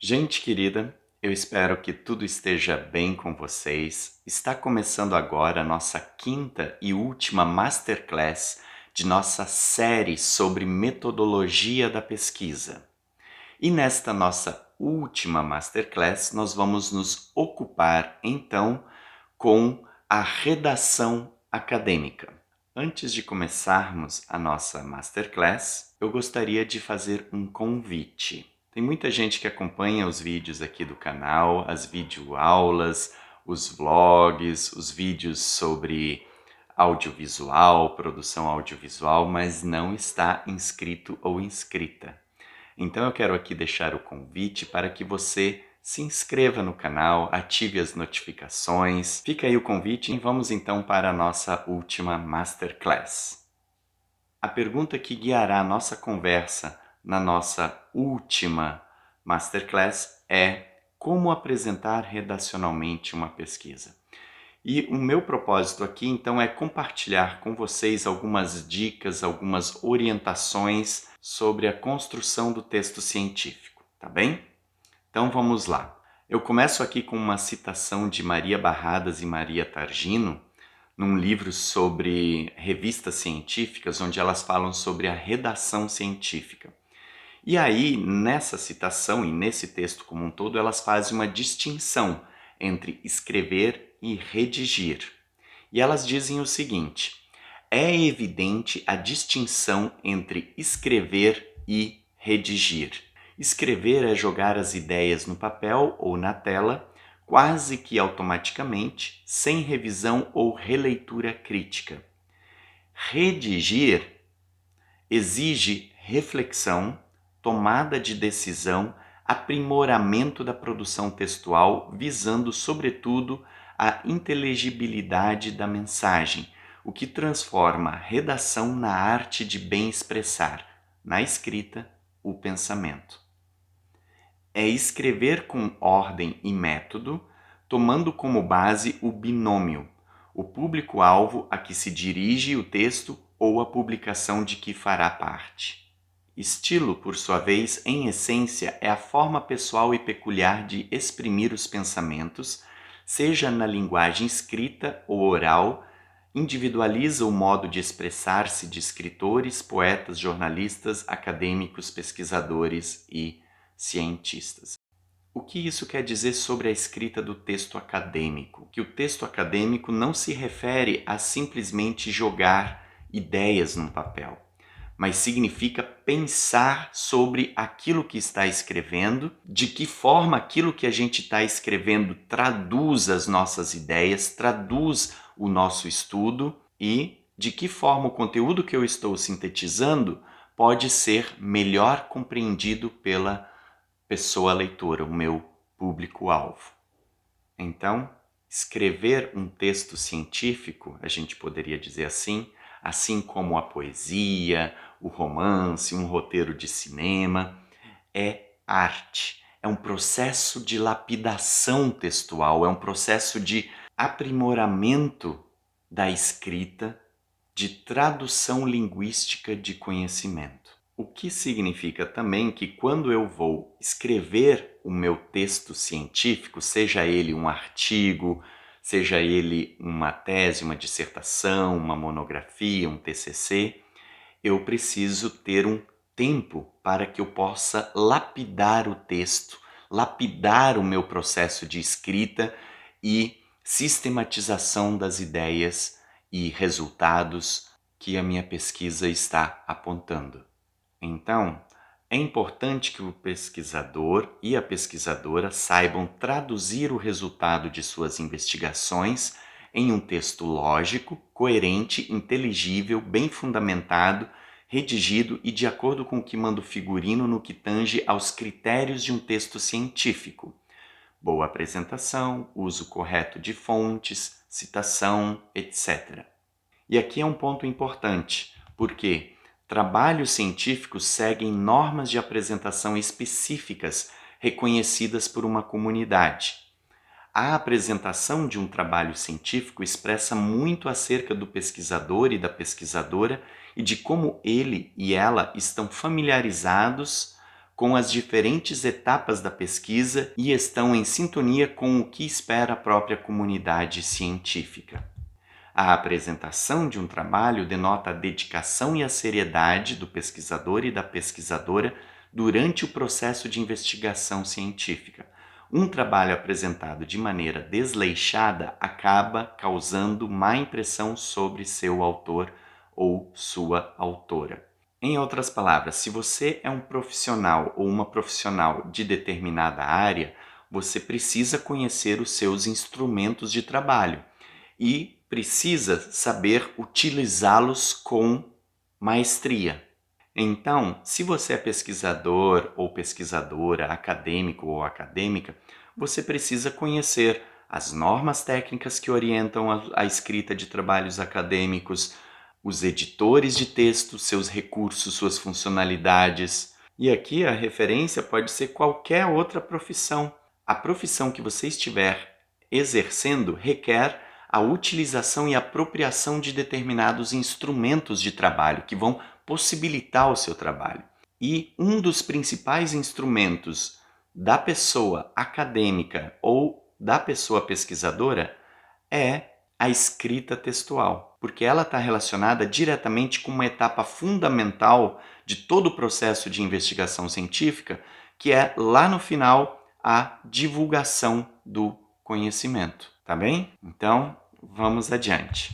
Gente querida, eu espero que tudo esteja bem com vocês. Está começando agora a nossa quinta e última Masterclass de nossa série sobre metodologia da pesquisa. E nesta nossa última Masterclass, nós vamos nos ocupar então com a redação acadêmica. Antes de começarmos a nossa Masterclass, eu gostaria de fazer um convite. Tem muita gente que acompanha os vídeos aqui do canal, as videoaulas, os vlogs, os vídeos sobre audiovisual, produção audiovisual, mas não está inscrito ou inscrita. Então eu quero aqui deixar o convite para que você se inscreva no canal, ative as notificações. Fica aí o convite e vamos então para a nossa última Masterclass. A pergunta que guiará a nossa conversa na nossa última Masterclass é: como apresentar redacionalmente uma pesquisa? E o meu propósito aqui então é compartilhar com vocês algumas dicas, algumas orientações sobre a construção do texto científico, tá bem? Então vamos lá. Eu começo aqui com uma citação de Maria Barradas e Maria Targino, num livro sobre revistas científicas, onde elas falam sobre a redação científica. E aí, nessa citação e nesse texto como um todo, elas fazem uma distinção entre escrever e redigir. E elas dizem o seguinte: é evidente a distinção entre escrever e redigir. Escrever é jogar as ideias no papel ou na tela, quase que automaticamente, sem revisão ou releitura crítica. Redigir exige reflexão, tomada de decisão, aprimoramento da produção textual, visando, sobretudo, a inteligibilidade da mensagem, o que transforma a redação na arte de bem expressar, na escrita, o pensamento. É escrever com ordem e método, tomando como base o binômio, o público-alvo a que se dirige o texto ou a publicação de que fará parte. Estilo, por sua vez, em essência, é a forma pessoal e peculiar de exprimir os pensamentos, seja na linguagem escrita ou oral, individualiza o modo de expressar-se de escritores, poetas, jornalistas, acadêmicos, pesquisadores e cientistas. O que isso quer dizer sobre a escrita do texto acadêmico? Que o texto acadêmico não se refere a simplesmente jogar ideias num papel, mas significa pensar sobre aquilo que está escrevendo, de que forma aquilo que a gente está escrevendo traduz as nossas ideias, traduz o nosso estudo e de que forma o conteúdo que eu estou sintetizando pode ser melhor compreendido pela pessoa leitora, o meu público-alvo. Então, escrever um texto científico, a gente poderia dizer assim como a poesia, o romance, um roteiro de cinema, é arte. É um processo de lapidação textual, é um processo de aprimoramento da escrita, de tradução linguística de conhecimento. O que significa também que quando eu vou escrever o meu texto científico, seja ele um artigo, seja ele uma tese, uma dissertação, uma monografia, um TCC, eu preciso ter um tempo para que eu possa lapidar o texto, lapidar o meu processo de escrita e sistematização das ideias e resultados que a minha pesquisa está apontando. Então, é importante que o pesquisador e a pesquisadora saibam traduzir o resultado de suas investigações em um texto lógico, coerente, inteligível, bem fundamentado, redigido e de acordo com o que manda o figurino no que tange aos critérios de um texto científico. Boa apresentação, uso correto de fontes, citação, etc. E aqui é um ponto importante, porque trabalhos científicos seguem normas de apresentação específicas reconhecidas por uma comunidade. A apresentação de um trabalho científico expressa muito acerca do pesquisador e da pesquisadora e de como ele e ela estão familiarizados com as diferentes etapas da pesquisa e estão em sintonia com o que espera a própria comunidade científica. A apresentação de um trabalho denota a dedicação e a seriedade do pesquisador e da pesquisadora durante o processo de investigação científica. Um trabalho apresentado de maneira desleixada acaba causando má impressão sobre seu autor ou sua autora. Em outras palavras, se você é um profissional ou uma profissional de determinada área, você precisa conhecer os seus instrumentos de trabalho e precisa saber utilizá-los com maestria. Então, se você é pesquisador ou pesquisadora, acadêmico ou acadêmica, você precisa conhecer as normas técnicas que orientam a escrita de trabalhos acadêmicos, os editores de texto, seus recursos, suas funcionalidades. E aqui a referência pode ser qualquer outra profissão. A profissão que você estiver exercendo requer a utilização e apropriação de determinados instrumentos de trabalho que vão possibilitar o seu trabalho. E um dos principais instrumentos da pessoa acadêmica ou da pessoa pesquisadora é a escrita textual, porque ela está relacionada diretamente com uma etapa fundamental de todo o processo de investigação científica, que é lá no final a divulgação do conhecimento, tá bem? Então, vamos adiante.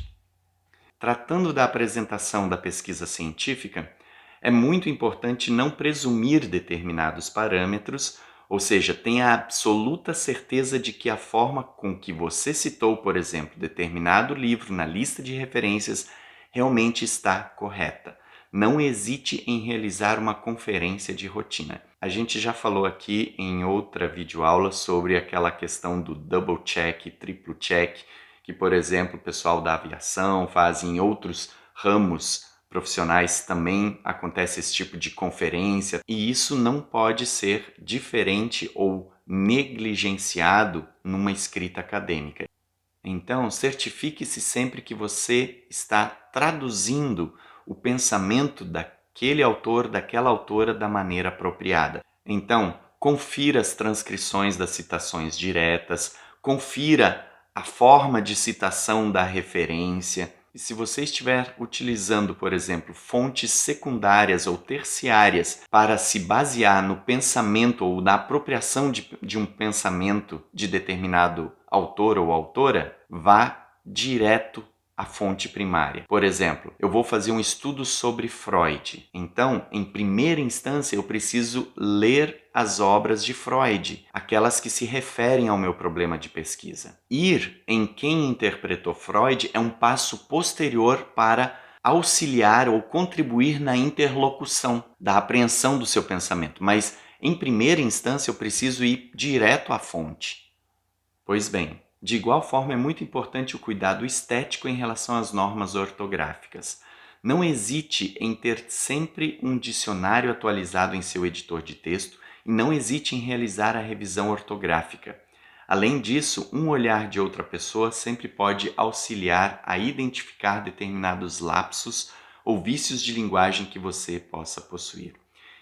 Tratando da apresentação da pesquisa científica, é muito importante não presumir determinados parâmetros, ou seja, tenha absoluta certeza de que a forma com que você citou, por exemplo, determinado livro na lista de referências realmente está correta. Não hesite em realizar uma conferência de rotina. A gente já falou aqui em outra videoaula sobre aquela questão do double check, triplo check, que, por exemplo, o pessoal da aviação faz em outros ramos profissionais também acontece esse tipo de conferência, e isso não pode ser diferente ou negligenciado numa escrita acadêmica. Então, certifique-se sempre que você está traduzindo o pensamento daquele autor, daquela autora da maneira apropriada. Então, confira as transcrições das citações diretas, confira a forma de citação da referência. E se você estiver utilizando, por exemplo, fontes secundárias ou terciárias para se basear no pensamento ou na apropriação de um pensamento de determinado autor ou autora, vá direto à fonte primária. Por exemplo, eu vou fazer um estudo sobre Freud. Então, em primeira instância, eu preciso ler as obras de Freud, aquelas que se referem ao meu problema de pesquisa. Ir em quem interpretou Freud é um passo posterior para auxiliar ou contribuir na interlocução, da apreensão do seu pensamento. Mas, em primeira instância, eu preciso ir direto à fonte. Pois bem, de igual forma é muito importante o cuidado estético em relação às normas ortográficas. Não hesite em ter sempre um dicionário atualizado em seu editor de texto e não hesite em realizar a revisão ortográfica. Além disso, um olhar de outra pessoa sempre pode auxiliar a identificar determinados lapsos ou vícios de linguagem que você possa possuir.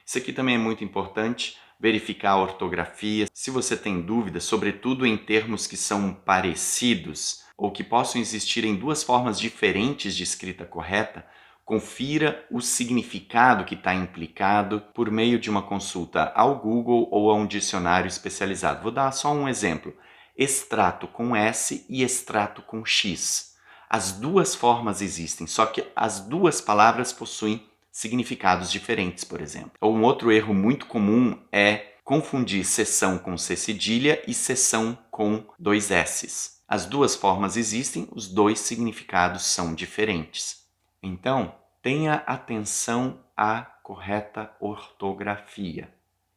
Isso aqui também é muito importante, verificar a ortografia. Se você tem dúvidas, sobretudo em termos que são parecidos ou que possam existir em duas formas diferentes de escrita correta, confira o significado que está implicado por meio de uma consulta ao Google ou a um dicionário especializado. Vou dar só um exemplo. Extrato com S e extrato com X. As duas formas existem, só que as duas palavras possuem significados diferentes, por exemplo. Ou um outro erro muito comum é confundir seção com C cedilha e seção com dois S's. As duas formas existem, os dois significados são diferentes. Então, tenha atenção à correta ortografia.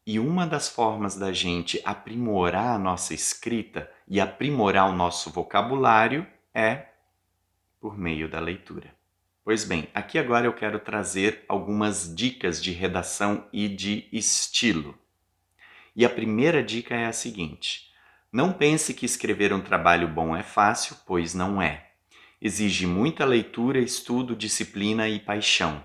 E uma das formas da gente aprimorar a nossa escrita e aprimorar o nosso vocabulário é por meio da leitura. Pois bem, aqui agora eu quero trazer algumas dicas de redação e de estilo. E a primeira dica é a seguinte: não pense que escrever um trabalho bom é fácil, pois não é. Exige muita leitura, estudo, disciplina e paixão.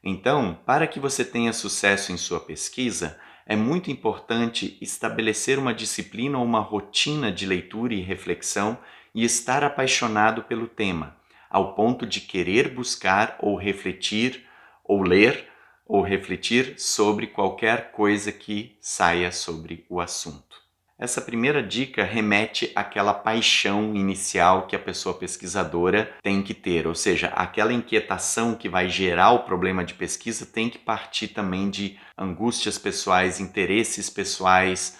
Então, para que você tenha sucesso em sua pesquisa, é muito importante estabelecer uma disciplina ou uma rotina de leitura e reflexão e estar apaixonado pelo tema, ao ponto de querer buscar ou refletir, ou ler ou refletir sobre qualquer coisa que saia sobre o assunto. Essa primeira dica remete àquela paixão inicial que a pessoa pesquisadora tem que ter, ou seja, aquela inquietação que vai gerar o problema de pesquisa tem que partir também de angústias pessoais, interesses pessoais,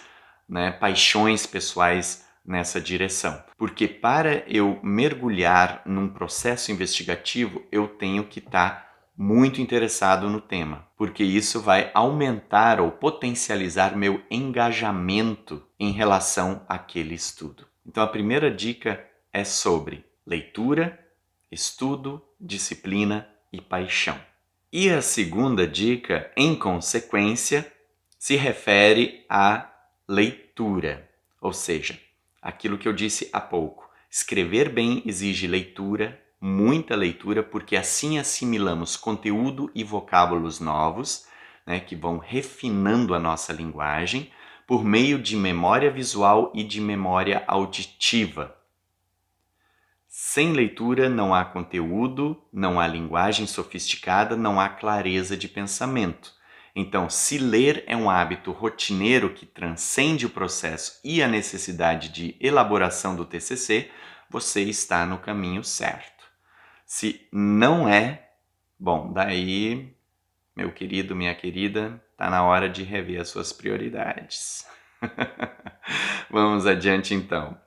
né, paixões pessoais nessa direção. Porque para eu mergulhar num processo investigativo, eu tenho que estar muito interessado no tema, porque isso vai aumentar ou potencializar meu engajamento em relação àquele estudo. Então a primeira dica é sobre leitura, estudo, disciplina e paixão. E a segunda dica, em consequência, se refere à leitura, ou seja, aquilo que eu disse há pouco. Escrever bem exige leitura, muita leitura, porque assim assimilamos conteúdo e vocábulos novos, né, que vão refinando a nossa linguagem por meio de memória visual e de memória auditiva. Sem leitura não há conteúdo, não há linguagem sofisticada, não há clareza de pensamento. Então, se ler é um hábito rotineiro que transcende o processo e a necessidade de elaboração do TCC, você está no caminho certo. Se não é, bom, daí, meu querido, minha querida, está na hora de rever as suas prioridades. Vamos adiante então.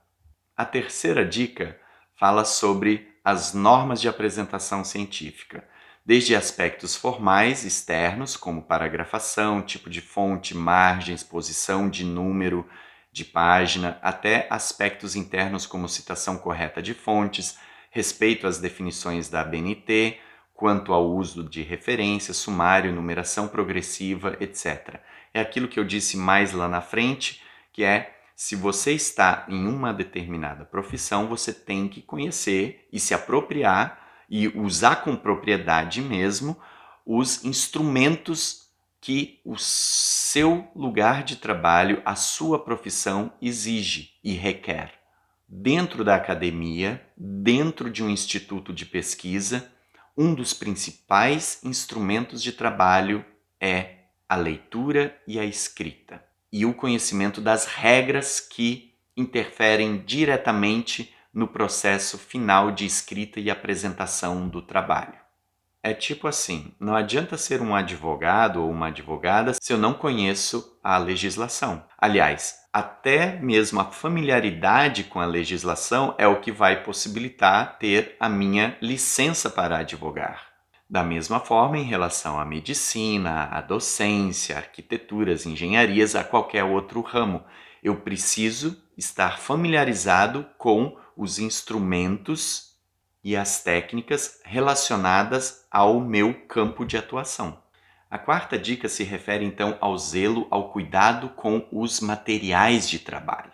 A terceira dica fala sobre as normas de apresentação científica, desde aspectos formais externos, como paragrafação, tipo de fonte, margens, posição de número de página, até aspectos internos como citação correta de fontes, respeito às definições da ABNT, quanto ao uso de referência, sumário, numeração progressiva, etc. É aquilo que eu disse mais lá na frente, que é se você está em uma determinada profissão, você tem que conhecer e se apropriar e usar com propriedade mesmo os instrumentos que o seu lugar de trabalho, a sua profissão exige e requer. Dentro da academia, dentro de um instituto de pesquisa, um dos principais instrumentos de trabalho é a leitura e a escrita, e o conhecimento das regras que interferem diretamente no processo final de escrita e apresentação do trabalho. É tipo assim, não adianta ser um advogado ou uma advogada se eu não conheço a legislação. Aliás, até mesmo a familiaridade com a legislação é o que vai possibilitar ter a minha licença para advogar. Da mesma forma, em relação à medicina, à docência, arquiteturas, engenharias, a qualquer outro ramo, eu preciso estar familiarizado com os instrumentos e as técnicas relacionadas ao meu campo de atuação. A quarta dica se refere então ao zelo, ao cuidado com os materiais de trabalho.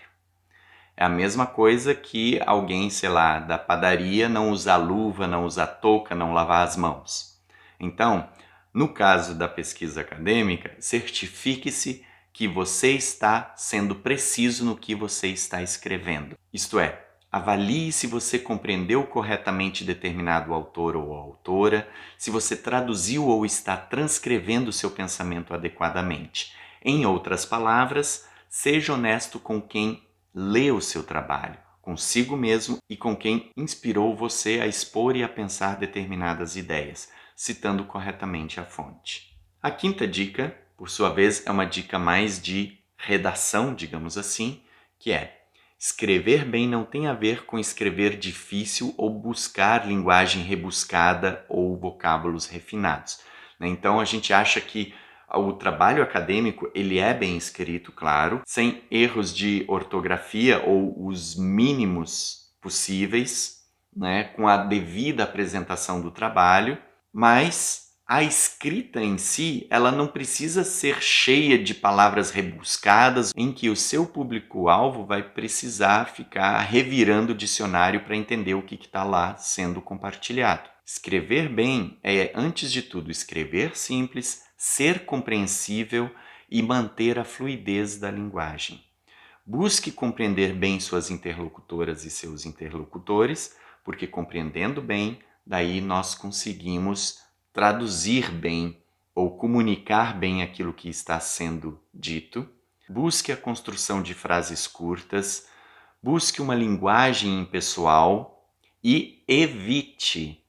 É a mesma coisa que alguém, sei lá, da padaria não usar luva, não usar touca, não lavar as mãos. Então, no caso da pesquisa acadêmica, certifique-se que você está sendo preciso no que você está escrevendo. Isto é, avalie se você compreendeu corretamente determinado autor ou autora, se você traduziu ou está transcrevendo seu pensamento adequadamente. Em outras palavras, seja honesto com quem lê o seu trabalho, consigo mesmo e com quem inspirou você a expor e a pensar determinadas ideias, citando corretamente a fonte. A quinta dica, por sua vez, é uma dica mais de redação, digamos assim, que é: escrever bem não tem a ver com escrever difícil ou buscar linguagem rebuscada ou vocábulos refinados. Então a gente acha que o trabalho acadêmico ele é bem escrito, claro, sem erros de ortografia ou os mínimos possíveis, né, com a devida apresentação do trabalho, mas a escrita em si, ela não precisa ser cheia de palavras rebuscadas em que o seu público-alvo vai precisar ficar revirando o dicionário para entender o que está lá sendo compartilhado. Escrever bem é, antes de tudo, escrever simples, ser compreensível e manter a fluidez da linguagem. Busque compreender bem suas interlocutoras e seus interlocutores, porque compreendendo bem, daí nós conseguimos traduzir bem ou comunicar bem aquilo que está sendo dito. Busque a construção de frases curtas, busque uma linguagem impessoal e evite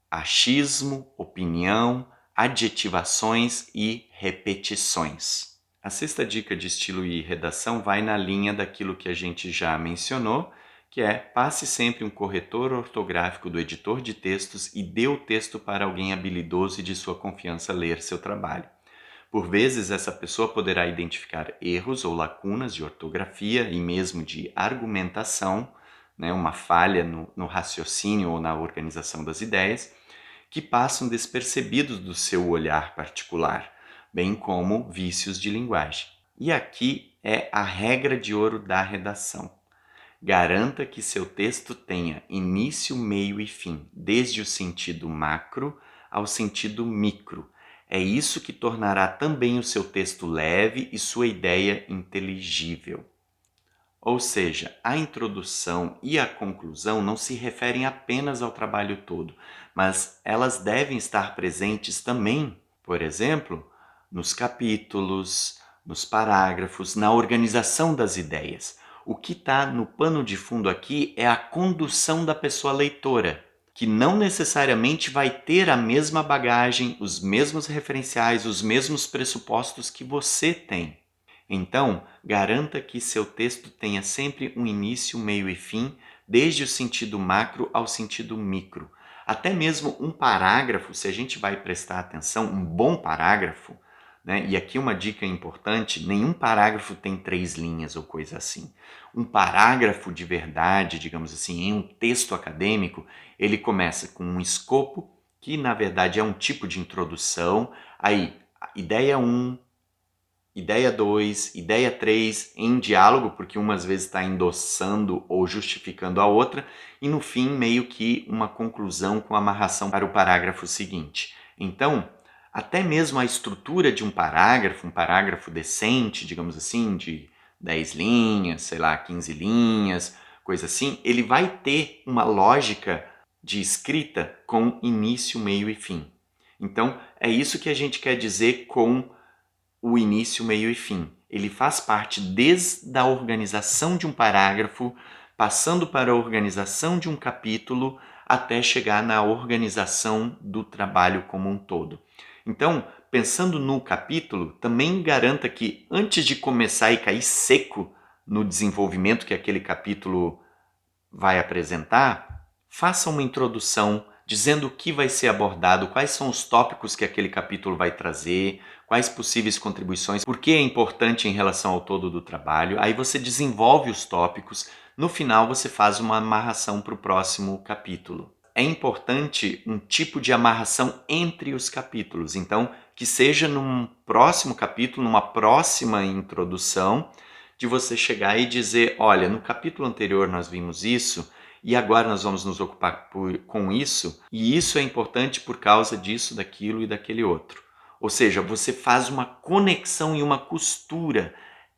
achismo, opinião, adjetivações e repetições. A sexta dica de estilo e redação vai na linha daquilo que a gente já mencionou, que é passe sempre um corretor ortográfico do editor de textos e dê o texto para alguém habilidoso e de sua confiança ler seu trabalho. Por vezes, essa pessoa poderá identificar erros ou lacunas de ortografia e mesmo de argumentação, né, uma falha no raciocínio ou na organização das ideias, que passam despercebidos do seu olhar particular, bem como vícios de linguagem. E aqui é a regra de ouro da redação. Garanta que seu texto tenha início, meio e fim, desde o sentido macro ao sentido micro. É isso que tornará também o seu texto leve e sua ideia inteligível. Ou seja, a introdução e a conclusão não se referem apenas ao trabalho todo, mas elas devem estar presentes também, por exemplo, nos capítulos, nos parágrafos, na organização das ideias. O que está no pano de fundo aqui é a condução da pessoa leitora, que não necessariamente vai ter a mesma bagagem, os mesmos referenciais, os mesmos pressupostos que você tem. Então, garanta que seu texto tenha sempre um início, meio e fim, desde o sentido macro ao sentido micro. Até mesmo um parágrafo, se a gente vai prestar atenção, um bom parágrafo, né? E aqui uma dica importante, nenhum parágrafo tem 3 linhas ou coisa assim. Um parágrafo de verdade, digamos assim, em um texto acadêmico, ele começa com um escopo, que na verdade é um tipo de introdução, aí ideia 1, ideia 2, ideia 3 em diálogo, porque uma às vezes está endossando ou justificando a outra, e no fim meio que uma conclusão com amarração para o parágrafo seguinte. Então, até mesmo a estrutura de um parágrafo decente, digamos assim, de 10 linhas, sei lá, 15 linhas, coisa assim, ele vai ter uma lógica de escrita com início, meio e fim. Então, é isso que a gente quer dizer com o início, meio e fim. Ele faz parte desde a organização de um parágrafo, passando para a organização de um capítulo, até chegar na organização do trabalho como um todo. Então, pensando no capítulo, também garanta que antes de começar e cair seco no desenvolvimento que aquele capítulo vai apresentar, faça uma introdução dizendo o que vai ser abordado, quais são os tópicos que aquele capítulo vai trazer, quais possíveis contribuições, por que é importante em relação ao todo do trabalho. Aí você desenvolve os tópicos, no final você faz uma amarração para o próximo capítulo. É importante um tipo de amarração entre os capítulos, então que seja num próximo capítulo, numa próxima introdução, de você chegar e dizer, olha, no capítulo anterior nós vimos isso, e agora nós vamos nos ocupar com isso, e isso é importante por causa disso, daquilo e daquele outro. Ou seja, você faz uma conexão e uma costura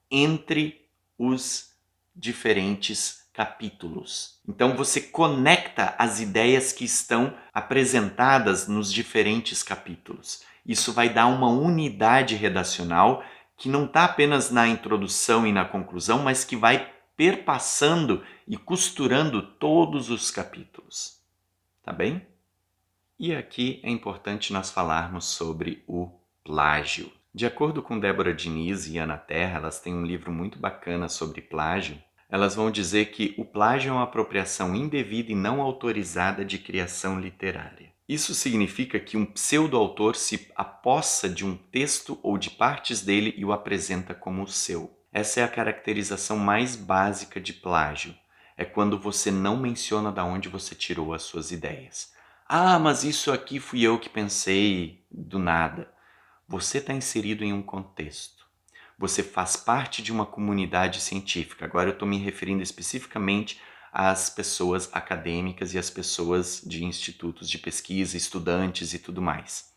entre os diferentes capítulos. Então você conecta as ideias que estão apresentadas nos diferentes capítulos. Isso vai dar uma unidade redacional que não está apenas na introdução e na conclusão, mas que vai perpassando e costurando todos os capítulos. Tá bem? E aqui é importante nós falarmos sobre o plágio. De acordo com Débora Diniz e Ana Terra, elas têm um livro muito bacana sobre plágio. Elas vão dizer que o plágio é uma apropriação indevida e não autorizada de criação literária. Isso significa que um pseudo-autor se apossa de um texto ou de partes dele e o apresenta como seu. Essa é a caracterização mais básica de plágio. É quando você não menciona de onde você tirou as suas ideias. Ah, mas isso aqui fui eu que pensei do nada. Você está inserido em um contexto. Você faz parte de uma comunidade científica. Agora eu estou me referindo especificamente às pessoas acadêmicas e às pessoas de institutos de pesquisa, estudantes e tudo mais.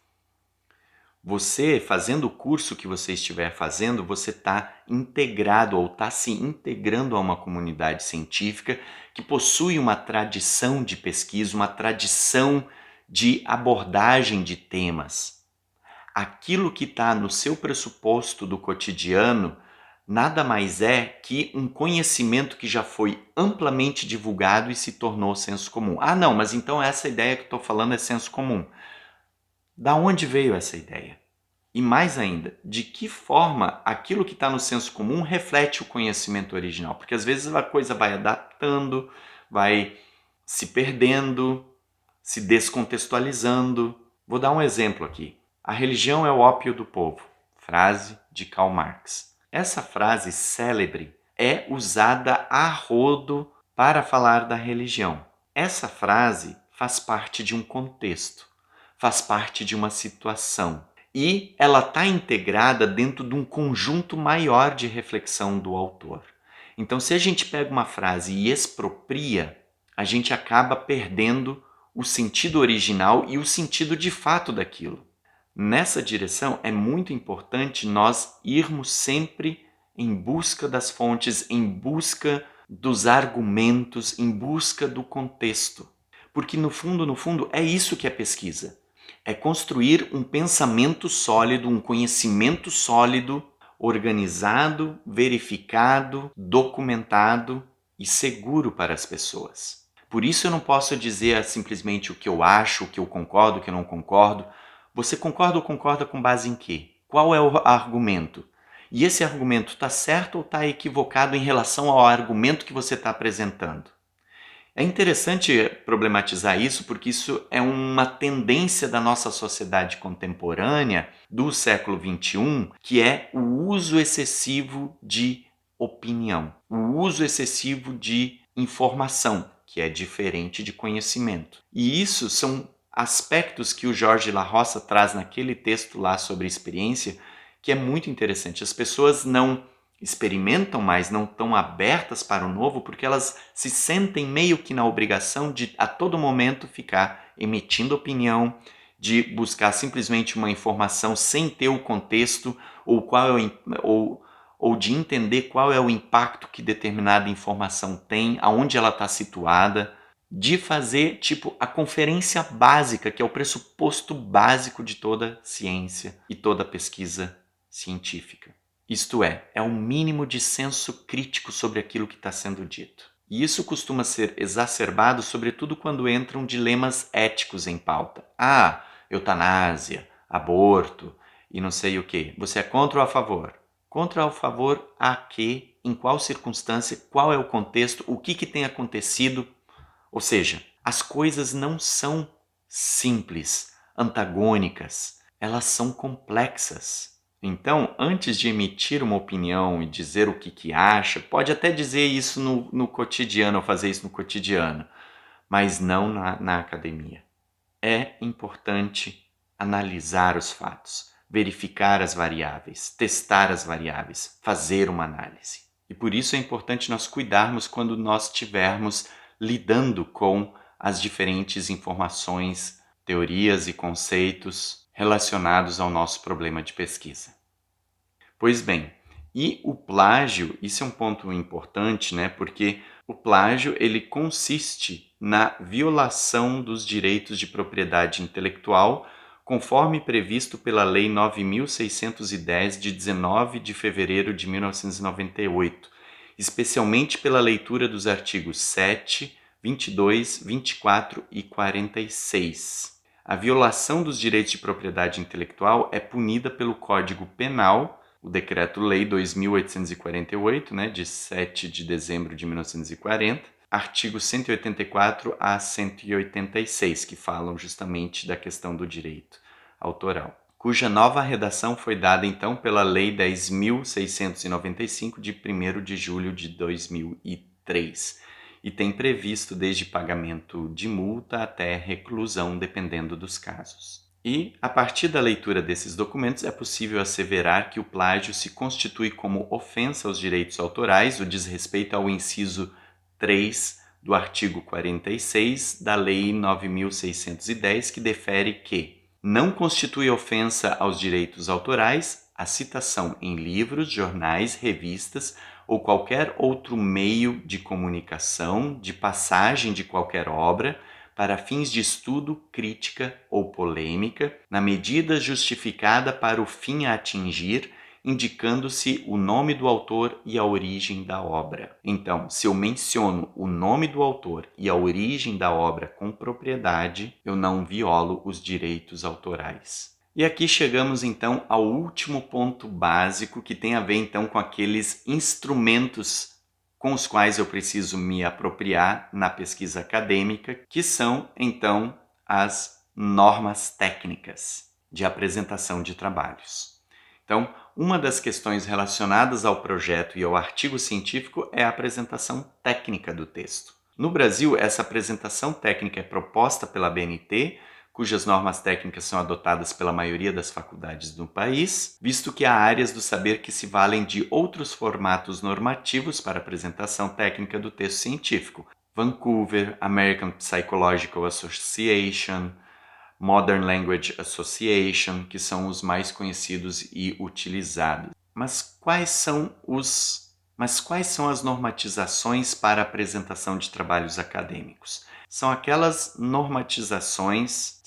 Você, fazendo o curso que você estiver fazendo, você está integrado ou está se integrando a uma comunidade científica que possui uma tradição de pesquisa, uma tradição de abordagem de temas. Aquilo que está no seu pressuposto do cotidiano nada mais é que um conhecimento que já foi amplamente divulgado e se tornou senso comum. Ah, não, mas então essa ideia que eu estou falando é senso comum. Da onde veio essa ideia? E mais ainda, de que forma aquilo que está no senso comum reflete o conhecimento original? Porque às vezes a coisa vai adaptando, vai se perdendo, se descontextualizando. Vou dar um exemplo aqui. A religião é o ópio do povo. Frase de Karl Marx. Essa frase célebre é usada a rodo para falar da religião. Essa frase faz parte de um contexto, faz parte de uma situação. E ela está integrada dentro de um conjunto maior de reflexão do autor. Então, se a gente pega uma frase e expropria, a gente acaba perdendo o sentido original e o sentido de fato daquilo. Nessa direção, é muito importante nós irmos sempre em busca das fontes, em busca dos argumentos, em busca do contexto. Porque no fundo, é isso que é pesquisa. É construir um pensamento sólido, um conhecimento sólido, organizado, verificado, documentado e seguro para as pessoas. Por isso eu não posso dizer simplesmente o que eu acho, o que eu concordo, o que eu não concordo. Você concorda ou concorda com base em quê? Qual é o argumento? E esse argumento está certo ou está equivocado em relação ao argumento que você está apresentando? É interessante problematizar isso porque isso é uma tendência da nossa sociedade contemporânea do século XXI, que é o uso excessivo de opinião, o uso excessivo de informação, que é diferente de conhecimento. E isso são aspectos que o Jorge La Roça traz naquele texto lá sobre experiência, que é muito interessante. As pessoas não experimentam mais, não estão abertas para o novo, porque elas se sentem meio que na obrigação de a todo momento ficar emitindo opinião, de buscar simplesmente uma informação sem ter o contexto ou qual é ou de entender qual é o impacto que determinada informação tem, aonde ela está situada, de fazer tipo a conferência básica, que é o pressuposto básico de toda ciência e toda pesquisa científica. Isto é o mínimo de senso crítico sobre aquilo que está sendo dito. E isso costuma ser exacerbado, sobretudo quando entram dilemas éticos em pauta. Ah, eutanásia, aborto e não sei o que. Você é contra ou a favor? Contra ou a favor a quê? Em qual circunstância? Qual é o contexto? O que tem acontecido? Ou seja, as coisas não são simples, antagônicas. Elas são complexas. Então, antes de emitir uma opinião e dizer o que acha, pode até dizer isso no cotidiano, ou fazer isso no cotidiano, mas não na academia. É importante analisar os fatos, verificar as variáveis, testar as variáveis, fazer uma análise. E por isso é importante nós cuidarmos quando nós estivermos lidando com as diferentes informações, teorias e conceitos relacionados ao nosso problema de pesquisa. Pois bem, e o plágio, isso é um ponto importante, né? Porque o plágio ele consiste na violação dos direitos de propriedade intelectual, conforme previsto pela Lei 9.610 de 19 de fevereiro de 1998, especialmente pela leitura dos artigos 7, 22, 24 e 46. A violação dos direitos de propriedade intelectual é punida pelo Código Penal, o Decreto-Lei 2.848, né, de 7 de dezembro de 1940, artigos 184 a 186, que falam justamente da questão do direito autoral, cuja nova redação foi dada então pela Lei 10.695 de 1º de julho de 2003 e tem previsto desde pagamento de multa até reclusão, dependendo dos casos. E, a partir da leitura desses documentos, é possível asseverar que o plágio se constitui como ofensa aos direitos autorais, o desrespeito ao inciso 3 do artigo 46 da Lei 9.610, que defere que Não constitui ofensa aos direitos autorais a citação em livros, jornais, revistas ou qualquer outro meio de comunicação, de passagem de qualquer obra, para fins de estudo, crítica ou polêmica, na medida justificada para o fim a atingir, indicando-se o nome do autor e a origem da obra. Então, se eu menciono o nome do autor e a origem da obra com propriedade, eu não violo os direitos autorais. E aqui chegamos então ao último ponto básico, que tem a ver então com aqueles instrumentos com os quais eu preciso me apropriar na pesquisa acadêmica, que são então as normas técnicas de apresentação de trabalhos. Então, uma das questões relacionadas ao projeto e ao artigo científico é a apresentação técnica do texto. No Brasil, essa apresentação técnica é proposta pela ABNT, cujas normas técnicas são adotadas pela maioria das faculdades do país, visto que há áreas do saber que se valem de outros formatos normativos para apresentação técnica do texto científico. Vancouver, American Psychological Association, Modern Language Association, que são os mais conhecidos e utilizados. Mas quais são as normatizações para a apresentação de trabalhos acadêmicos? São aquelas normatizações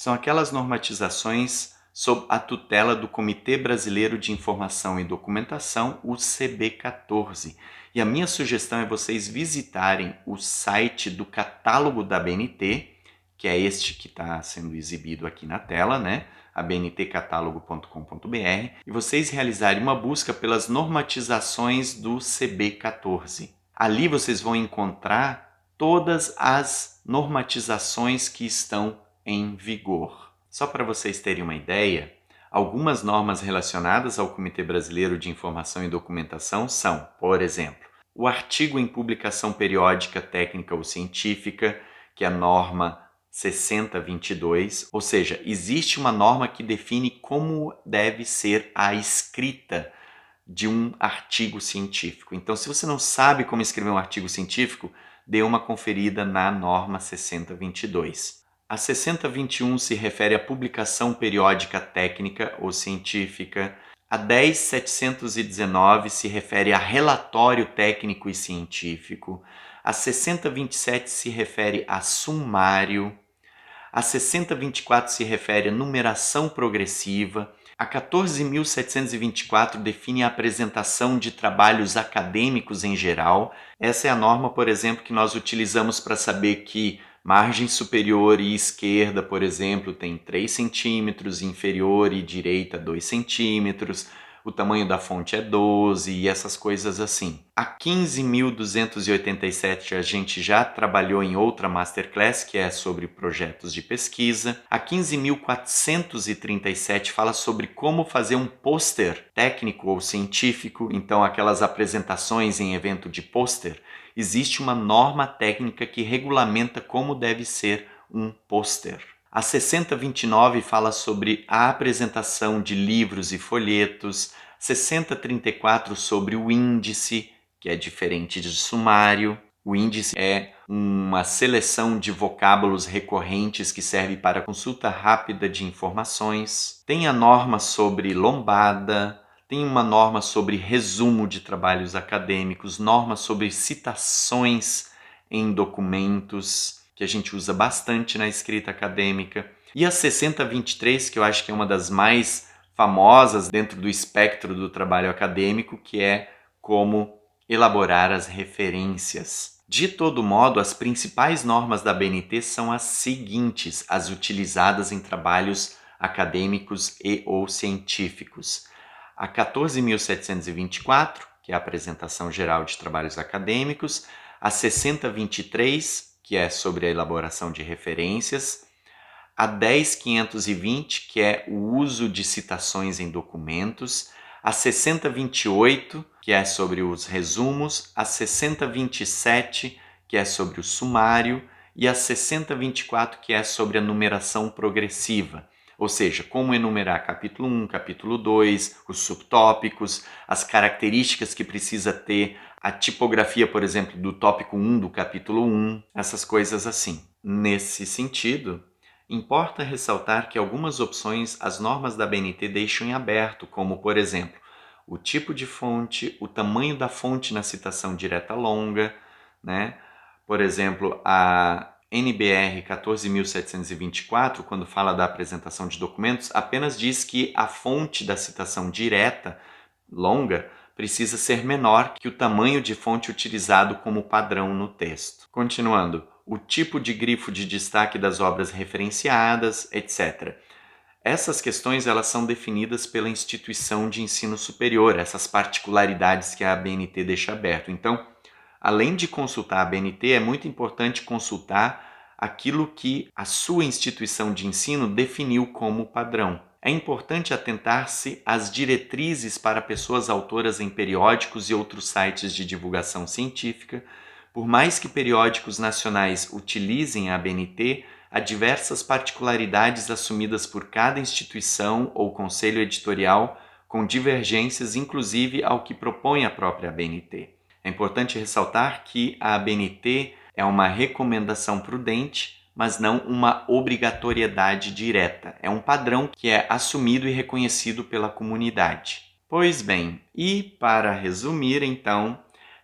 sob a tutela do Comitê Brasileiro de Informação e Documentação, o CB14. E a minha sugestão é vocês visitarem o site do catálogo da ABNT, que é este que está sendo exibido aqui na tela, né? abntcatálogo.com.br, e vocês realizarem uma busca pelas normatizações do CB14. Ali vocês vão encontrar todas as normatizações que estão em vigor. Só para vocês terem uma ideia, algumas normas relacionadas ao Comitê Brasileiro de Informação e Documentação são, por exemplo, o artigo em publicação periódica técnica ou científica, que é a norma 6022, ou seja, existe uma norma que define como deve ser a escrita de um artigo científico. Então, se você não sabe como escrever um artigo científico, dê uma conferida na norma 6022. A 6021 se refere à publicação periódica técnica ou científica. A 10719 se refere a relatório técnico e científico. A 6027 se refere a sumário. A 6024 se refere a numeração progressiva. A 14.724 define a apresentação de trabalhos acadêmicos em geral. Essa é a norma, por exemplo, que nós utilizamos para saber que margem superior e esquerda, por exemplo, tem 3 centímetros, inferior e direita 2 centímetros, o tamanho da fonte é 12 e essas coisas assim. A 15.287 a gente já trabalhou em outra Masterclass, que é sobre projetos de pesquisa. A 15.437 fala sobre como fazer um pôster técnico ou científico, então aquelas apresentações em evento de pôster. Existe uma norma técnica que regulamenta como deve ser um pôster. A 6029 fala sobre a apresentação de livros e folhetos, 6034 sobre o índice, que é diferente de sumário. O índice é uma seleção de vocábulos recorrentes que serve para consulta rápida de informações. Tem a norma sobre lombada, tem uma norma sobre resumo de trabalhos acadêmicos, norma sobre citações em documentos, que a gente usa bastante na escrita acadêmica. E a 6023, que eu acho que é uma das mais famosas dentro do espectro do trabalho acadêmico, que é como elaborar as referências. De todo modo, as principais normas da ABNT são as seguintes, as utilizadas em trabalhos acadêmicos e ou científicos. A 14.724, que é a apresentação geral de trabalhos acadêmicos, a 6023, que é sobre a elaboração de referências, a 10.520, que é o uso de citações em documentos, a 6028, que é sobre os resumos, a 6027, que é sobre o sumário, e a 6024, que é sobre a numeração progressiva, ou seja, como enumerar capítulo 1, capítulo 2, os subtópicos, as características que precisa ter, a tipografia, por exemplo, do tópico 1 do capítulo 1, essas coisas assim. Nesse sentido, Importa ressaltar que algumas opções as normas da ABNT deixam em aberto, como, por exemplo, o tipo de fonte, o tamanho da fonte na citação direta longa, né? Por exemplo, a NBR 14.724, quando fala da apresentação de documentos, apenas diz que a fonte da citação direta longa precisa ser menor que o tamanho de fonte utilizado como padrão no texto. Continuando, o tipo de grifo de destaque das obras referenciadas, etc. Essas questões elas são definidas pela instituição de ensino superior, essas particularidades que a ABNT deixa aberto. Então, além de consultar a ABNT, é muito importante consultar aquilo que a sua instituição de ensino definiu como padrão. É importante atentar-se às diretrizes para pessoas autoras em periódicos e outros sites de divulgação científica. Por mais que periódicos nacionais utilizem a ABNT, há diversas particularidades assumidas por cada instituição ou conselho editorial, com divergências inclusive ao que propõe a própria ABNT. É importante ressaltar que a ABNT é uma recomendação prudente, mas não uma obrigatoriedade direta. É um padrão que é assumido e reconhecido pela comunidade. Pois bem, e para resumir, então,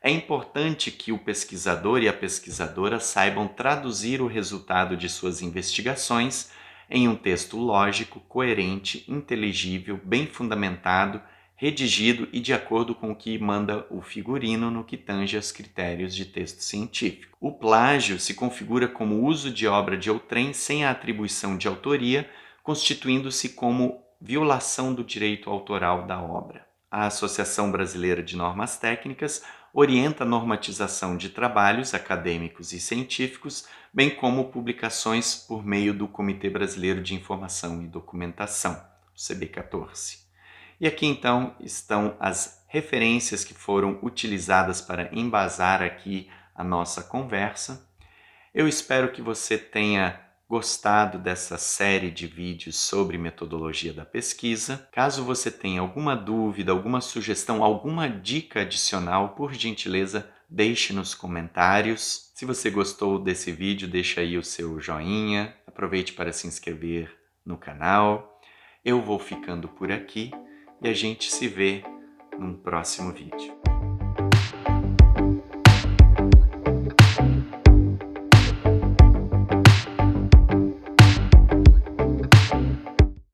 é importante que o pesquisador e a pesquisadora saibam traduzir o resultado de suas investigações em um texto lógico, coerente, inteligível, bem fundamentado, redigido e de acordo com o que manda o figurino no que tange aos critérios de texto científico. O plágio se configura como uso de obra de outrem sem a atribuição de autoria, constituindo-se como violação do direito autoral da obra. A Associação Brasileira de Normas Técnicas orienta a normatização de trabalhos acadêmicos e científicos, bem como publicações por meio do Comitê Brasileiro de Informação e Documentação, o CB14. E aqui então estão as referências que foram utilizadas para embasar aqui a nossa conversa. Eu espero que você tenha gostado dessa série de vídeos sobre metodologia da pesquisa. Caso você tenha alguma dúvida, alguma sugestão, alguma dica adicional, por gentileza, deixe nos comentários. Se você gostou desse vídeo, deixa aí o seu joinha, aproveite para se inscrever no canal. Eu vou ficando por aqui e a gente se vê num próximo vídeo.